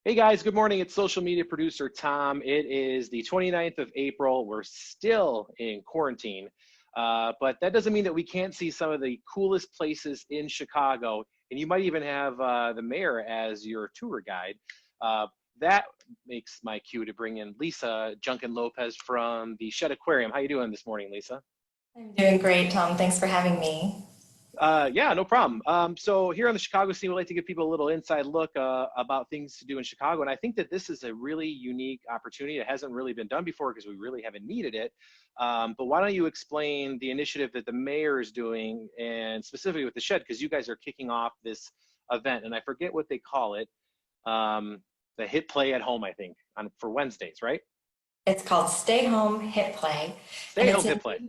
Hey guys, good morning. It's social media producer Tom. It is the 29th of April. We're still in quarantine, but that doesn't mean that we can't see some of the coolest places in Chicago. And you might even have the mayor as your tour guide. That makes my cue to bring in Lisa Junkin-Lopez from the Shedd Aquarium. How you doing this morning, Lisa? I'm doing great, Tom. Thanks for having me. Yeah, no problem. So here on the Chicago scene, we like to give people a little inside look about things to do in Chicago. And I think that this is a really unique opportunity. It hasn't really been done before because we really haven't needed it. But why don't you explain the initiative that the mayor is doing, and specifically with the Shedd, because you guys are kicking off this event, and I forget what they call it, the Hit Play at Home, I think, for Wednesdays, right? It's called Stay Home Hit Play. Stay Home Hit Play.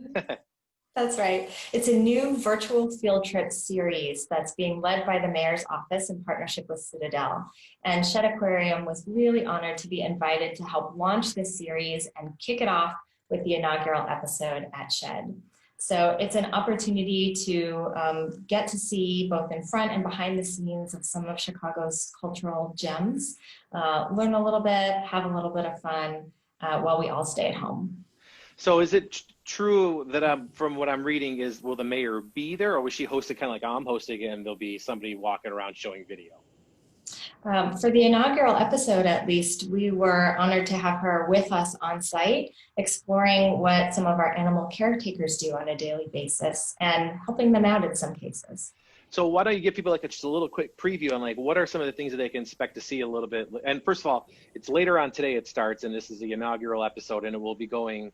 That's right. It's a new virtual field trip series that's being led by the mayor's office in partnership with Citadel. And Shedd Aquarium was really honored to be invited to help launch this series and kick it off with the inaugural episode at Shedd. So it's an opportunity to get to see both in front and behind the scenes of some of Chicago's cultural gems, learn a little bit, have a little bit of fun while we all stay at home. So is it true that from what I'm reading is, will the mayor be there, or will she host it kind of like I'm hosting it and there'll be somebody walking around showing video? For the inaugural episode, at least, we were honored to have her with us on site, exploring what some of our animal caretakers do on a daily basis and helping them out in some cases. So why don't you give people like just a little quick preview on like what are some of the things that they can expect to see a little bit? And first of all, it's later on today it starts, and this is the inaugural episode, and it will be going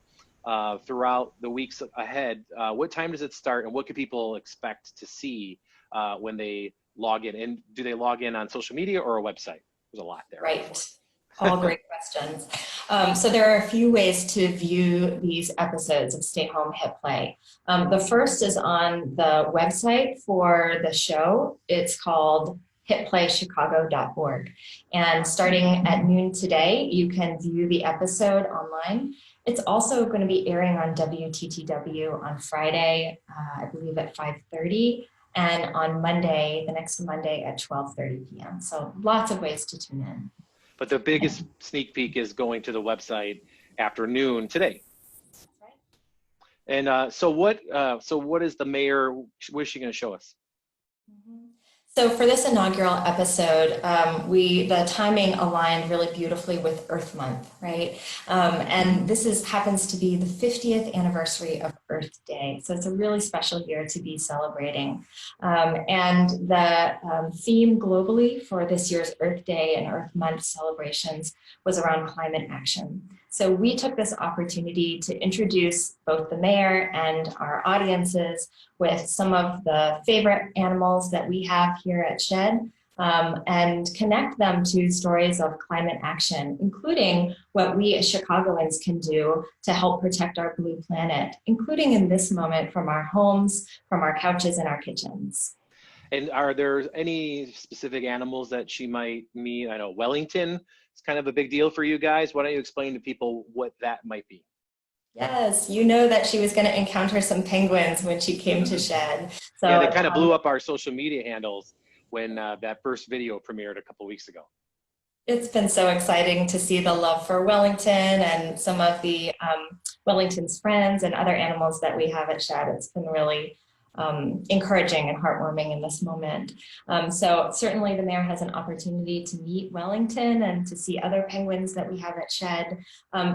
throughout the weeks ahead. What time does it start, and what can people expect to see when they log in? And do they log in on social media or a website? There's a lot there. Right. All great questions. So there are a few ways to view these episodes of Stay Home Hit Play. The first is on the website for the show. It's called hitplaychicago.org. And starting at noon today, you can view the episode online. It's also going to be airing on WTTW on Friday, I believe at 5:30, and on Monday, the next Monday at 12:30 p.m. So lots of ways to tune in. But the biggest sneak peek is going to the website afternoon today. Right. And so what is the mayor, what is she going to show us? Mm-hmm. So for this inaugural episode, the timing aligned really beautifully with Earth Month, right? And this happens to be the 50th anniversary of Earth Day. So it's a really special year to be celebrating. And the theme globally for this year's Earth Day and Earth Month celebrations was around climate action. So we took this opportunity to introduce both the mayor and our audiences with some of the favorite animals that we have here at Shedd, and connect them to stories of climate action, including what we as Chicagoans can do to help protect our blue planet, including in this moment from our homes, from our couches and our kitchens. And are there any specific animals that she might meet? I know Wellington is kind of a big deal for you guys. Why don't you explain to people what that might be? Yes, you know that she was going to encounter some penguins when she came to Shedd. So yeah, they kind of blew up our social media handles when that first video premiered a couple weeks ago. It's been so exciting to see the love for Wellington and some of the Wellington's friends and other animals that we have at Shedd. It's been really encouraging and heartwarming in this moment. So certainly the mayor has an opportunity to meet Wellington and to see other penguins that we have at Shedd.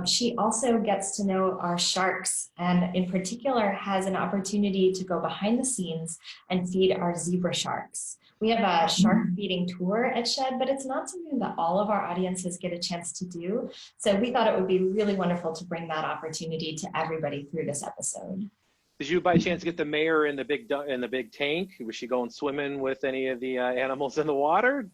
She also gets to know our sharks, and in particular has an opportunity to go behind the scenes and feed our zebra sharks. We have a shark feeding tour at Shedd, but it's not something that all of our audiences get a chance to do. So we thought it would be really wonderful to bring that opportunity to everybody through this episode. Did you by chance get the mayor in the big tank? Was she going swimming with any of the animals in the water?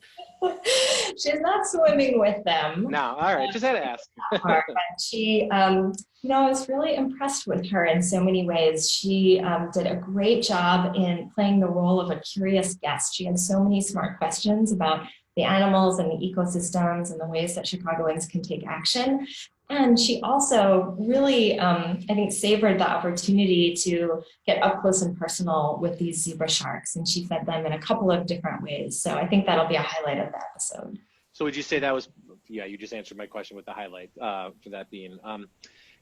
She's not swimming with them. No, all right, just had to ask. But she, I was really impressed with her in so many ways. She did a great job in playing the role of a curious guest. She had so many smart questions about the animals and the ecosystems and the ways that Chicagoans can take action. And she also really, I think, savored the opportunity to get up close and personal with these zebra sharks. And she fed them in a couple of different ways. So I think that'll be a highlight of the episode. So would you say that was yeah, you just answered my question with the highlight for that being.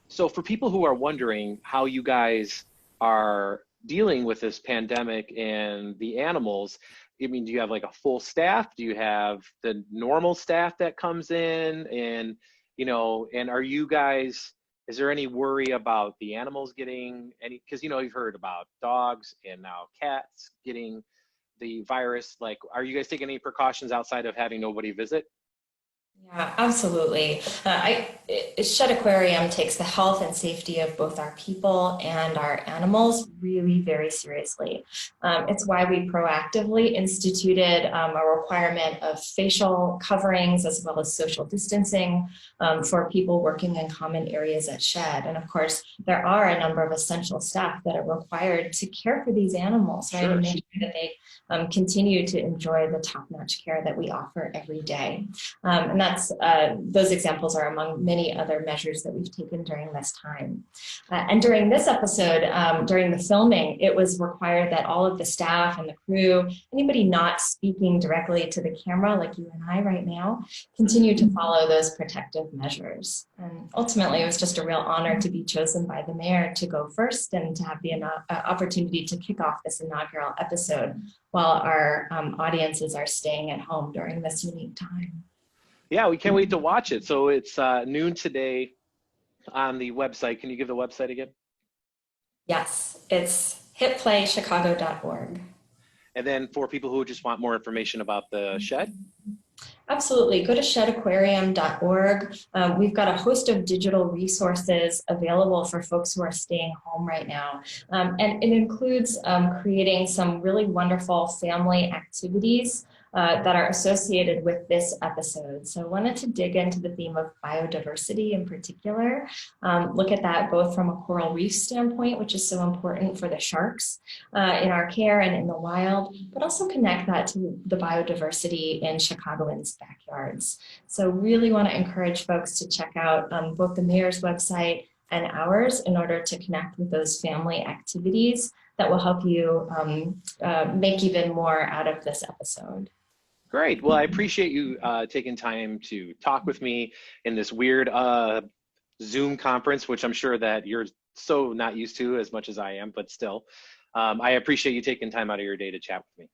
So for people who are wondering how you guys are dealing with this pandemic and the animals, I mean, do you have like a full staff? Do you have the normal staff that comes in? And, and are you guys, is there any worry about the animals getting any, because, you've heard about dogs and now cats getting the virus. Like, are you guys taking any precautions outside of having nobody visit? Yeah, absolutely. Shedd Aquarium takes the health and safety of both our people and our animals really very seriously. It's why we proactively instituted a requirement of facial coverings as well as social distancing for people working in common areas at Shedd. And of course, there are a number of essential staff that are required to care for these animals, right? Sure. And make sure that they continue to enjoy the top-notch care that we offer every day. And those examples are among many other measures that we've taken during this time. And during this episode, during the filming, it was required that all of the staff and the crew, anybody not speaking directly to the camera like you and I right now, continue to follow those protective measures. And ultimately, it was just a real honor to be chosen by the mayor to go first and to have the opportunity to kick off this inaugural episode while our audiences are staying at home during this unique time. Yeah, we can't wait to watch it. So it's noon today on the website. Can you give the website again? Yes, it's hitplaychicago.org. And then for people who just want more information about the shed? Absolutely. Go to sheddaquarium.org. We've got a host of digital resources available for folks who are staying home right now. And it includes creating some really wonderful family activities that are associated with this episode. So I wanted to dig into the theme of biodiversity in particular, look at that both from a coral reef standpoint, which is so important for the sharks in our care and in the wild, but also connect that to the biodiversity in Chicagoans' backyards. So really want to encourage folks to check out both the mayor's website and ours in order to connect with those family activities that will help you make even more out of this episode. Great. Well, I appreciate you taking time to talk with me in this weird Zoom conference, which I'm sure that you're so not used to as much as I am, but still. I appreciate you taking time out of your day to chat with me.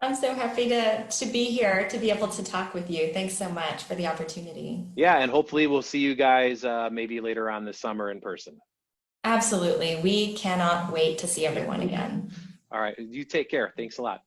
I'm so happy to be here, to be able to talk with you. Thanks so much for the opportunity. Yeah, and hopefully we'll see you guys maybe later on this summer in person. Absolutely. We cannot wait to see everyone again. All right. You take care. Thanks a lot.